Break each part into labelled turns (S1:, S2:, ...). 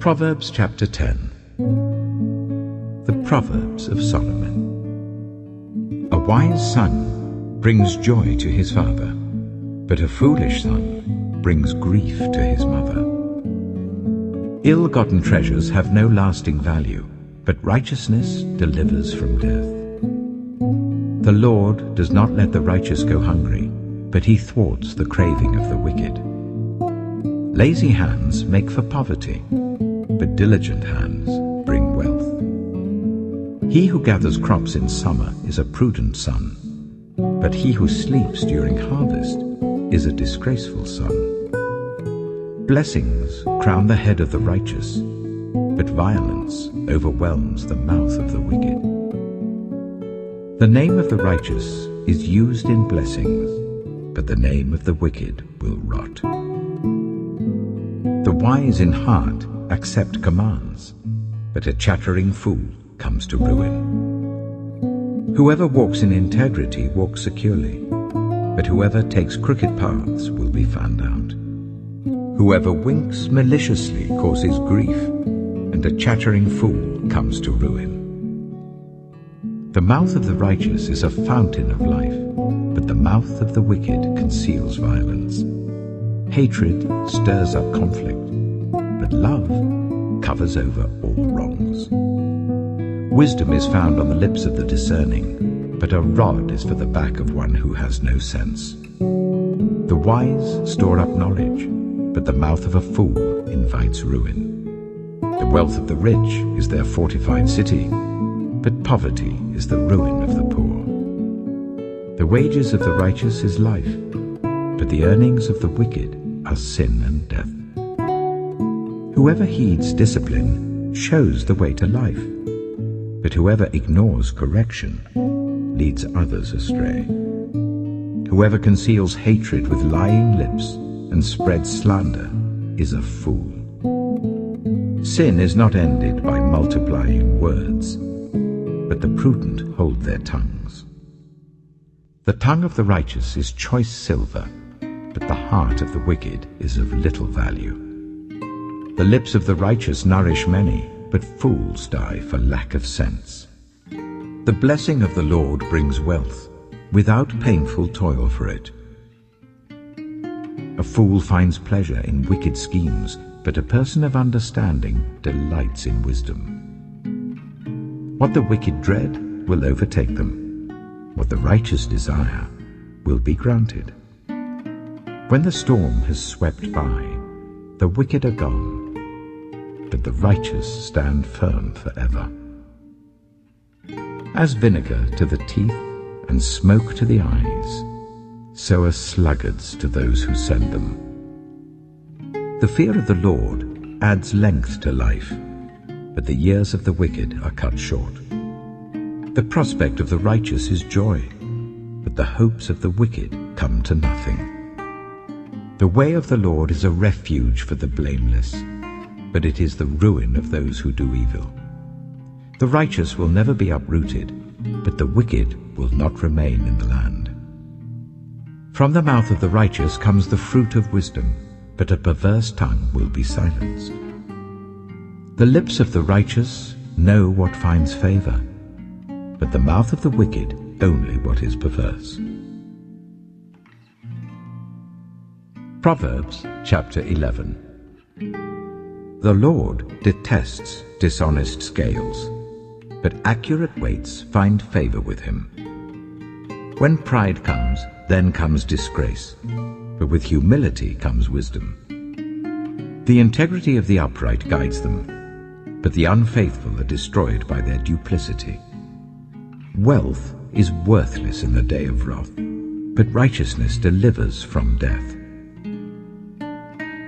S1: Proverbs chapter 10. The Proverbs of Solomon. A wise son brings joy to his father, but a foolish son brings grief to his mother. Ill-gotten treasures have no lasting value, but righteousness delivers from death. The Lord does not let the righteous go hungry, but he thwarts the craving of the wicked. Lazy hands make for poverty, but diligent hands bring wealth. He who gathers crops in summer is a prudent son, but he who sleeps during harvest is a disgraceful son. Blessings crown the head of the righteous, but violence overwhelms the mouth of the wicked. The name of the righteous is used in blessings, but the name of the wicked will rot. The wise in heart accept commands, but a chattering fool comes to ruin. Whoever walks in integrity walks securely, but whoever takes crooked paths will be found out. Whoever winks maliciously causes grief, and a chattering fool comes to ruin. The mouth of the righteous is a fountain of life, but the mouth of the wicked conceals violence. Hatred stirs up conflict, but love covers over all wrongs. Wisdom is found on the lips of the discerning, but a rod is for the back of one who has no sense. The wise store up knowledge, but the mouth of a fool invites ruin. The wealth of the rich is their fortified city, but poverty is the ruin of the poor. The wages of the righteous is life, but the earnings of the wicked are sin and death. Whoever heeds discipline shows the way to life, but whoever ignores correction leads others astray. Whoever conceals hatred with lying lips and spreads slander is a fool. Sin is not ended by multiplying words, but the prudent hold their tongues. The tongue of the righteous is choice silver, but the heart of the wicked is of little value. The lips of the righteous nourish many, but fools die for lack of sense. The blessing of the Lord brings wealth, without painful toil for it. A fool finds pleasure in wicked schemes, but a person of understanding delights in wisdom. What the wicked dread will overtake them. What the righteous desire will be granted. When the storm has swept by, the wicked are gone, but the righteous stand firm forever. As vinegar to the teeth and smoke to the eyes, so are sluggards to those who send them. The fear of the Lord adds length to life, but the years of the wicked are cut short. The prospect of the righteous is joy, but the hopes of the wicked come to nothing. The way of the Lord is a refuge for the blameless, but it is the ruin of those who do evil. The righteous will never be uprooted, but the wicked will not remain in the land. From the mouth of the righteous comes the fruit of wisdom, but a perverse tongue will be silenced. The lips of the righteous know what finds favor, but the mouth of the wicked only what is perverse. Proverbs chapter 11. The Lord detests dishonest scales, but accurate weights find favor with him. When pride comes, then comes disgrace, but with humility comes wisdom. The integrity of the upright guides them, but the unfaithful are destroyed by their duplicity. Wealth is worthless in the day of wrath, but righteousness delivers from death.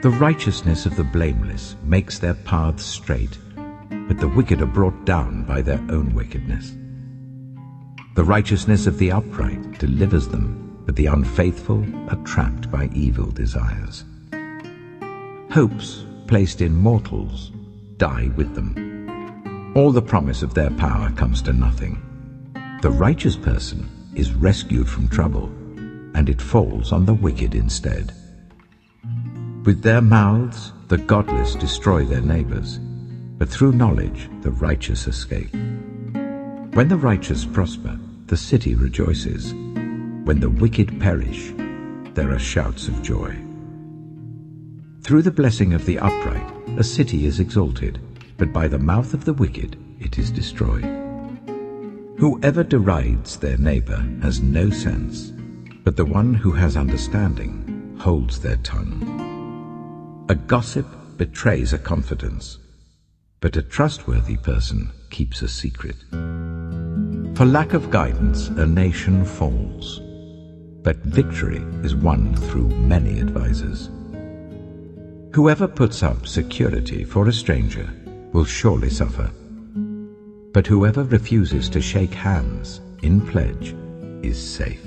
S1: The righteousness of the blameless makes their paths straight, but the wicked are brought down by their own wickedness. The righteousness of the upright delivers them, but the unfaithful are trapped by evil desires. Hopes placed in mortals die with them. All the promise of their power comes to nothing. The righteous person is rescued from trouble, and it falls on the wicked instead. With their mouths the godless destroy their neighbors, but through knowledge the righteous escape. When the righteous prosper, the city rejoices. When the wicked perish, there are shouts of joy. Through the blessing of the upright, a city is exalted, but by the mouth of the wicked it is destroyed. Whoever derides their neighbor has no sense, but the one who has understanding holds their tongue. A gossip betrays a confidence, but a trustworthy person keeps a secret. For lack of guidance, a nation falls, but victory is won through many advisers. Whoever puts up security for a stranger will surely suffer, but whoever refuses to shake hands in pledge is safe.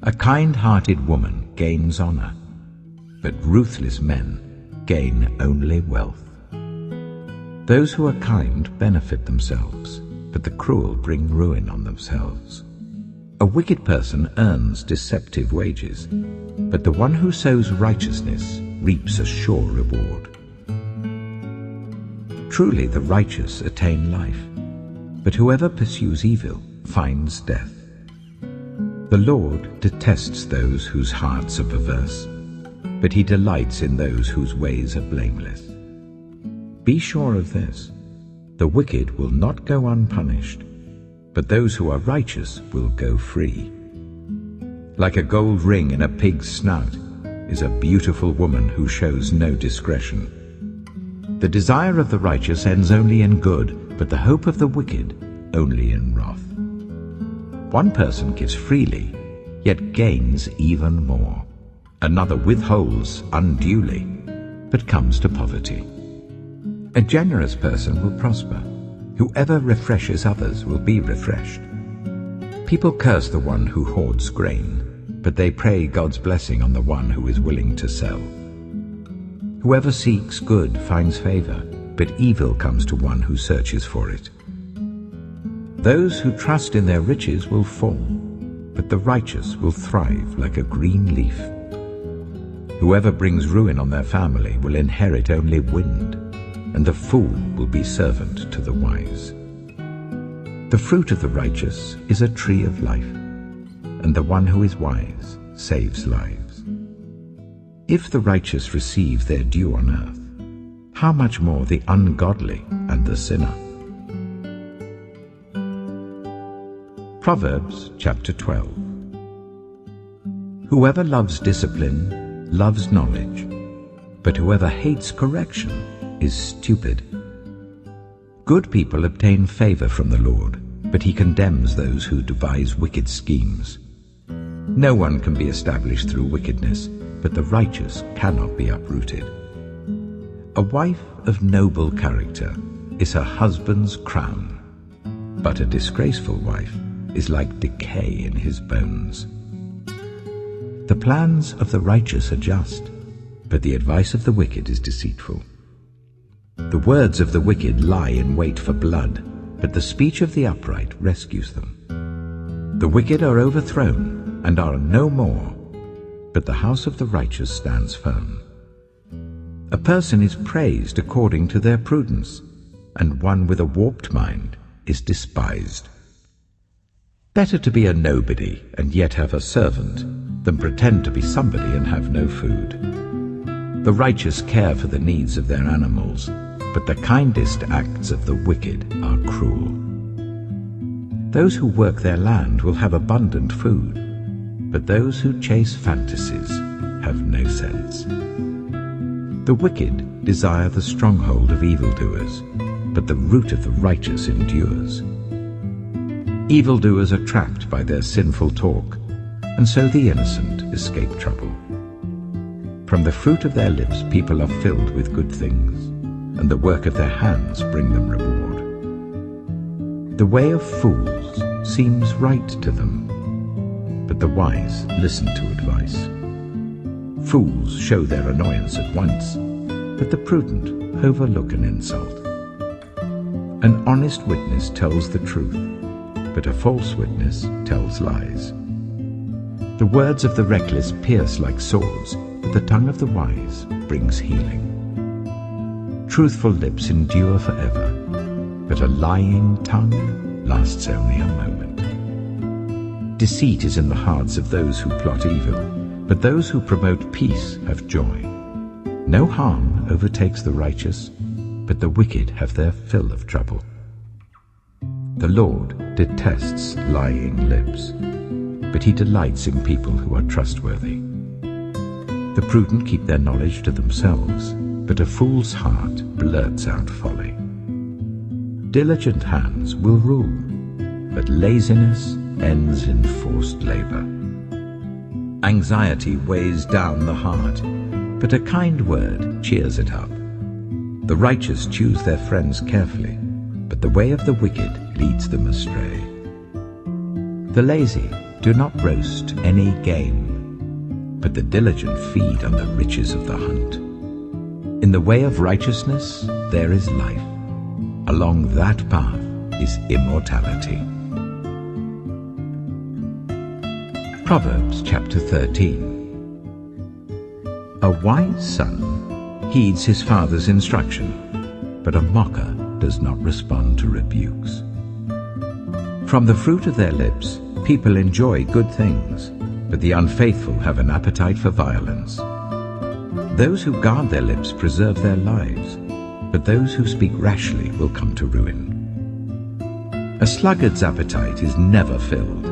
S1: A kind-hearted woman gains honor, but ruthless men gain only wealth. Those who are kind benefit themselves, but the cruel bring ruin on themselves. A wicked person earns deceptive wages, but the one who sows righteousness reaps a sure reward. Truly the righteous attain life, but whoever pursues evil finds death. The Lord detests those whose hearts are perverse, but he delights in those whose ways are blameless. Be sure of this, the wicked will not go unpunished, but those who are righteous will go free. Like a gold ring in a pig's snout is a beautiful woman who shows no discretion. The desire of the righteous ends only in good, but the hope of the wicked only in wrath. One person gives freely, yet gains even more. Another withholds unduly, but comes to poverty. A generous person will prosper. Whoever refreshes others will be refreshed. People curse the one who hoards grain, but they pray God's blessing on the one who is willing to sell. Whoever seeks good finds favor, but evil comes to one who searches for it. Those who trust in their riches will fall, but the righteous will thrive like a green leaf. Whoever brings ruin on their family will inherit only wind, and the fool will be servant to the wise. The fruit of the righteous is a tree of life, and the one who is wise saves lives. If the righteous receive their due on earth, how much more the ungodly and the sinner? Proverbs chapter 12. Whoever loves discipline loves knowledge, but whoever hates correction is stupid. Good people obtain favor from the Lord, but he condemns those who devise wicked schemes. No one can be established through wickedness, but the righteous cannot be uprooted. A wife of noble character is her husband's crown, but a disgraceful wife is like decay in his bones. The plans of the righteous are just, but the advice of the wicked is deceitful. The words of the wicked lie in wait for blood, but the speech of the upright rescues them. The wicked are overthrown and are no more, but the house of the righteous stands firm. A person is praised according to their prudence, and one with a warped mind is despised. Better to be a nobody and yet have a servant than pretend to be somebody and have no food. The righteous care for the needs of their animals, but the kindest acts of the wicked are cruel. Those who work their land will have abundant food, but those who chase fantasies have no sense. The wicked desire the stronghold of evildoers, but the root of the righteous endures. Evildoers are trapped by their sinful talk, and so the innocent escape trouble. From the fruit of their lips people are filled with good things, and the work of their hands bring them reward. The way of fools seems right to them, but the wise listen to advice. Fools show their annoyance at once, but the prudent overlook an insult. An honest witness tells the truth, but a false witness tells lies. The words of the reckless pierce like swords, but the tongue of the wise brings healing. Truthful lips endure forever, but a lying tongue lasts only a moment. Deceit is in the hearts of those who plot evil, but those who promote peace have joy. No harm overtakes the righteous, but the wicked have their fill of trouble. The Lord detests lying lips, but he delights in people who are trustworthy. The prudent keep their knowledge to themselves, but a fool's heart blurts out folly. Diligent hands will rule, but laziness ends in forced labor. Anxiety weighs down the heart, but a kind word cheers it up. The righteous choose their friends carefully, but the way of the wicked leads them astray. The lazy do not roast any game, but the diligent feed on the riches of the hunt. In the way of righteousness there is life. Along that path is immortality. Proverbs chapter 13. A wise son heeds his father's instruction, but a mocker does not respond to rebukes. From the fruit of their lips people enjoy good things, but the unfaithful have an appetite for violence. Those who guard their lips preserve their lives, but those who speak rashly will come to ruin. A sluggard's appetite is never filled,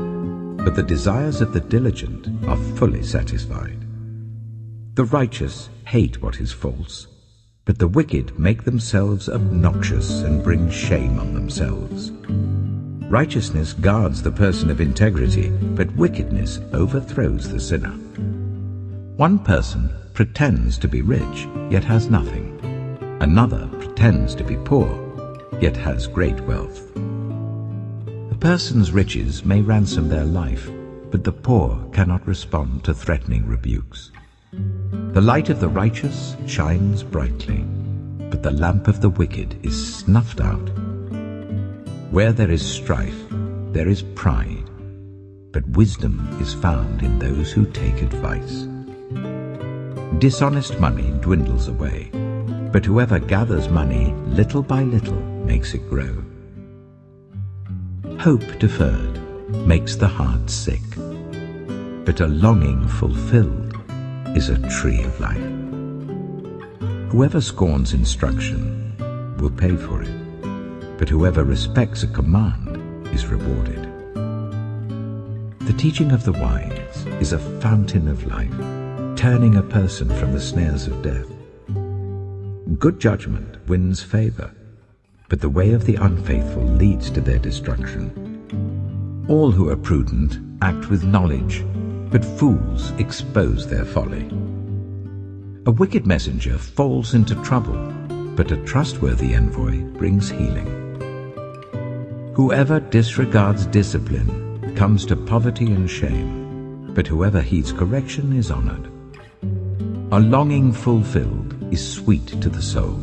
S1: but the desires of the diligent are fully satisfied. The righteous hate what is false, but the wicked make themselves obnoxious and bring shame on themselves. Righteousness guards the person of integrity, but wickedness overthrows the sinner. One person pretends to be rich, yet has nothing. Another pretends to be poor, yet has great wealth. A person's riches may ransom their life, but the poor cannot respond to threatening rebukes. The light of the righteous shines brightly, but the lamp of the wicked is snuffed out. Where there is strife, there is pride, but wisdom is found in those who take advice. Dishonest money dwindles away, but whoever gathers money little by little makes it grow. Hope deferred makes the heart sick, but a longing fulfilled is a tree of life. Whoever scorns instruction will pay for it, but whoever respects a command is rewarded. The teaching of the wise is a fountain of life, turning a person from the snares of death. Good judgment wins favor, but the way of the unfaithful leads to their destruction. All who are prudent act with knowledge, but fools expose their folly. A wicked messenger falls into trouble, but a trustworthy envoy brings healing. Whoever disregards discipline comes to poverty and shame, but whoever heeds correction is honored. A longing fulfilled is sweet to the soul,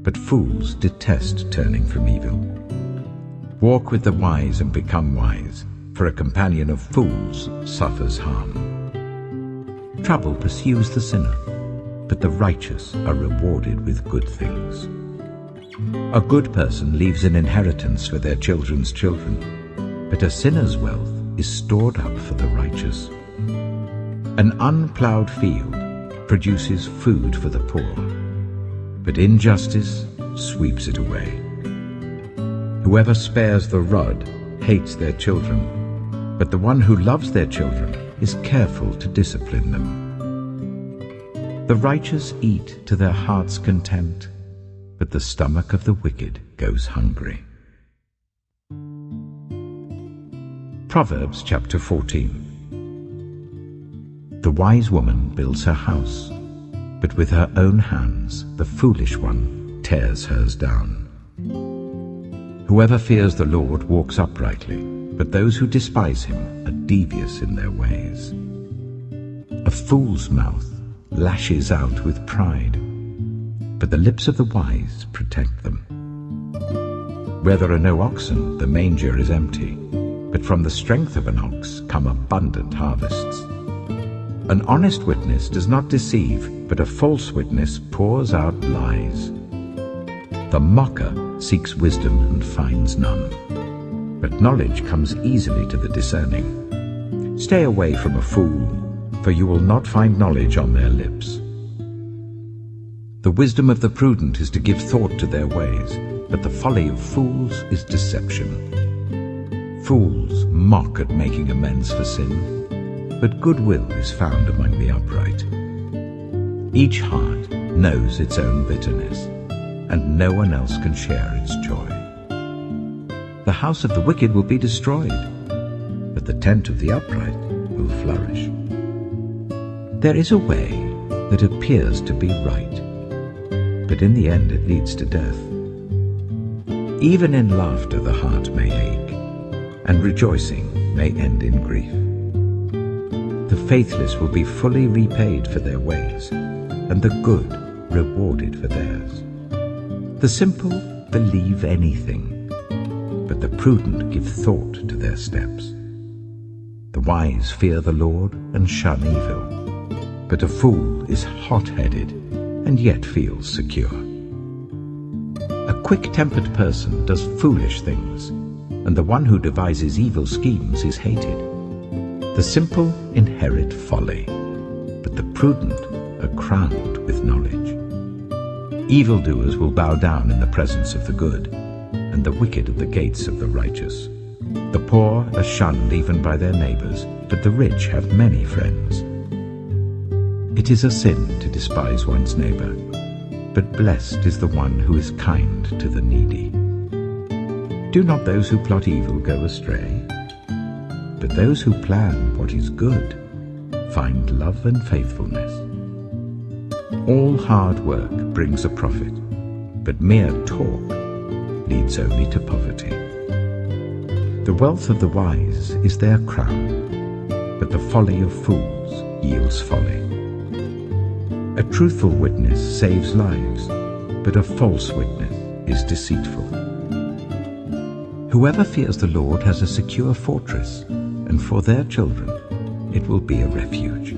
S1: but fools detest turning from evil. Walk with the wise and become wise, for a companion of fools suffers harm. Trouble pursues the sinner, but the righteous are rewarded with good things. A good person leaves an inheritance for their children's children, but a sinner's wealth is stored up for the righteous. An unplowed field produces food for the poor, but injustice sweeps it away. Whoever spares the rod hates their children, but the one who loves their children is careful to discipline them. The righteous eat to their heart's content, but the stomach of the wicked goes hungry. Proverbs chapter 14. The wise woman builds her house, but with her own hands the foolish one tears hers down. Whoever fears the Lord walks uprightly, but those who despise him are devious in their ways. A fool's mouth lashes out with pride, but the lips of the wise protect them. Where there are no oxen, the manger is empty, but from the strength of an ox come abundant harvests. An honest witness does not deceive, but a false witness pours out lies. The mocker seeks wisdom and finds none, but knowledge comes easily to the discerning. Stay away from a fool, for you will not find knowledge on their lips. The wisdom of the prudent is to give thought to their ways, but the folly of fools is deception. Fools mock at making amends for sin, but goodwill is found among the upright. Each heart knows its own bitterness, and no one else can share its joy. The house of the wicked will be destroyed, but the tent of the upright will flourish. There is a way that appears to be right, but in the end it leads to death. Even in laughter the heart may ache, and rejoicing may end in grief. The faithless will be fully repaid for their ways, and the good rewarded for theirs. The simple believe anything, but the prudent give thought to their steps. The wise fear the Lord and shun evil, but a fool is hot-headed and yet feels secure. A quick-tempered person does foolish things, and the one who devises evil schemes is hated. The simple inherit folly, but the prudent are crowned with knowledge. Evildoers will bow down in the presence of the good, and the wicked at the gates of the righteous. The poor are shunned even by their neighbors, but the rich have many friends. It is a sin to despise one's neighbor, but blessed is the one who is kind to the needy. Do not those who plot evil go astray? But those who plan what is good find love and faithfulness. All hard work brings a profit, but mere talk leads only to poverty. The wealth of the wise is their crown, but the folly of fools yields folly. A truthful witness saves lives, but a false witness is deceitful. Whoever fears the Lord has a secure fortress, and for their children it will be a refuge.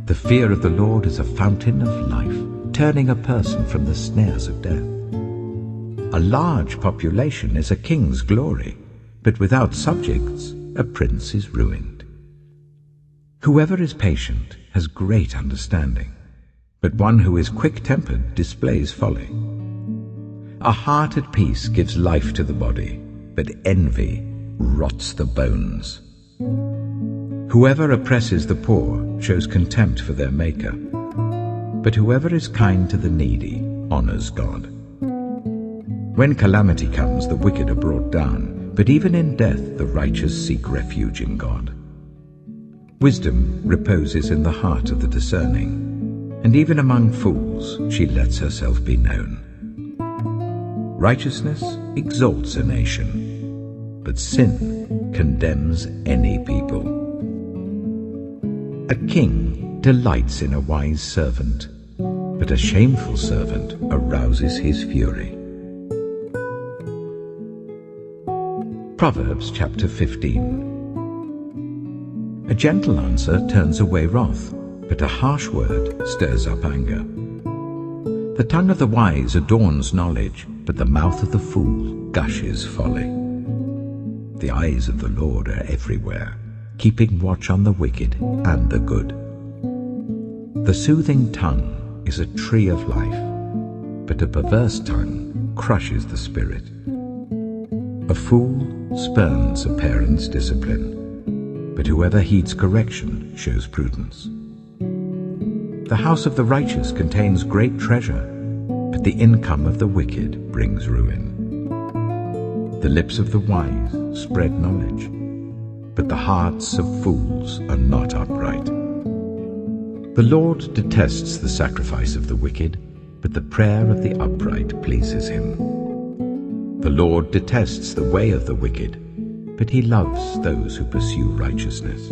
S1: The fear of the Lord is a fountain of life, turning a person from the snares of death. A large population is a king's glory, but without subjects a prince is ruined. Whoever is patient has great understanding, but one who is quick-tempered displays folly. A heart at peace gives life to the body, but envy rots the bones. Whoever oppresses the poor shows contempt for their Maker, but whoever is kind to the needy honors God. When calamity comes, the wicked are brought down, but even in death the righteous seek refuge in God. Wisdom reposes in the heart of the discerning, and even among fools she lets herself be known. Righteousness exalts a nation, but sin condemns any people. A king delights in a wise servant, but a shameful servant arouses his fury. Proverbs chapter 15. A gentle answer turns away wrath, but a harsh word stirs up anger. The tongue of the wise adorns knowledge, but the mouth of the fool gushes folly. The eyes of the Lord are everywhere, keeping watch on the wicked and the good. The soothing tongue is a tree of life, but a perverse tongue crushes the spirit. A fool spurns a parent's discipline, but whoever heeds correction shows prudence. The house of the righteous contains great treasure, but the income of the wicked brings ruin. The lips of the wise spread knowledge, but the hearts of fools are not upright. The Lord detests the sacrifice of the wicked, but the prayer of the upright pleases him. The Lord detests the way of the wicked, but he loves those who pursue righteousness.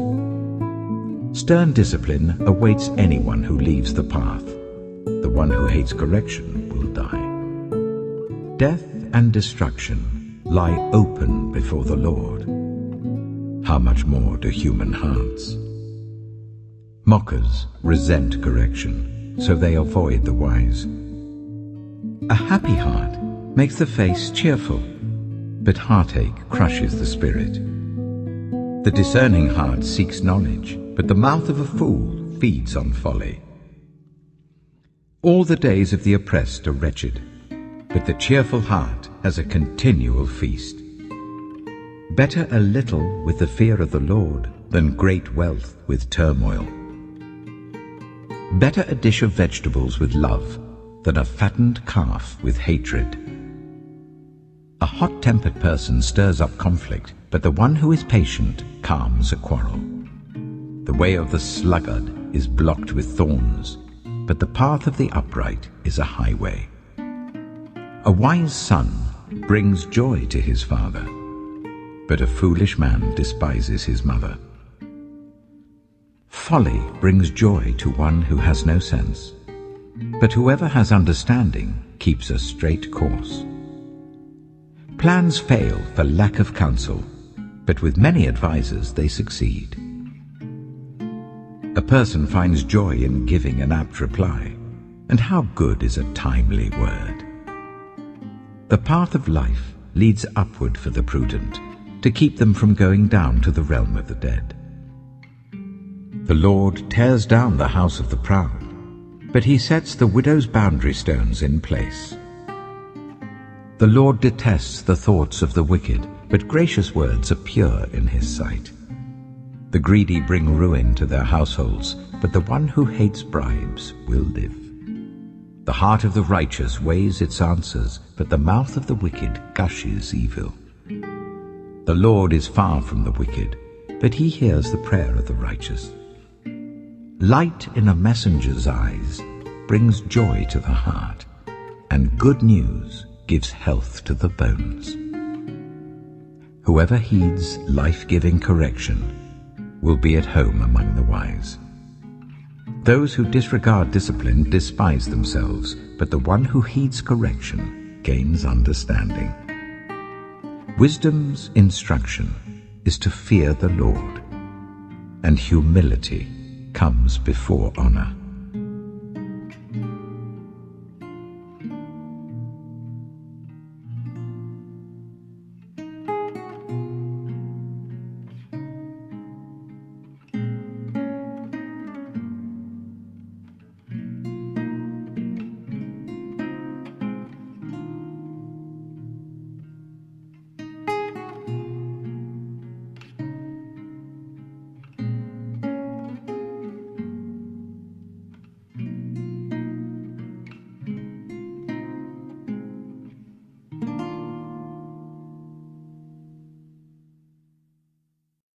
S1: Stern discipline awaits anyone who leaves the path. The one who hates correction will die. Death and destruction lie open before the Lord. How much more do human hearts? Mockers resent correction, so they avoid the wise. A happy heart makes the face cheerful, but heartache crushes the spirit. The discerning heart seeks knowledge, but the mouth of a fool feeds on folly. All the days of the oppressed are wretched, but the cheerful heart has a continual feast. Better a little with the fear of the Lord than great wealth with turmoil. Better a dish of vegetables with love than a fattened calf with hatred. A hot-tempered person stirs up conflict, but the one who is patient calms a quarrel. The way of the sluggard is blocked with thorns, but the path of the upright is a highway. A wise son brings joy to his father, but a foolish man despises his mother. Folly brings joy to one who has no sense, but whoever has understanding keeps a straight course. Plans fail for lack of counsel, but with many advisers they succeed. A person finds joy in giving an apt reply, and how good is a timely word. The path of life leads upward for the prudent, to keep them from going down to the realm of the dead. The Lord tears down the house of the proud, but he sets the widow's boundary stones in place. The Lord detests the thoughts of the wicked, but gracious words are pure in his sight. The greedy bring ruin to their households, but the one who hates bribes will live. The heart of the righteous weighs its answers, but the mouth of the wicked gushes evil. The Lord is far from the wicked, but he hears the prayer of the righteous. Light in a messenger's eyes brings joy to the heart, and good news gives health to the bones. Whoever heeds life-giving correction will be at home among the wise. Those who disregard discipline despise themselves, but the one who heeds correction gains understanding. Wisdom's instruction is to fear the Lord, and humility comes before honor.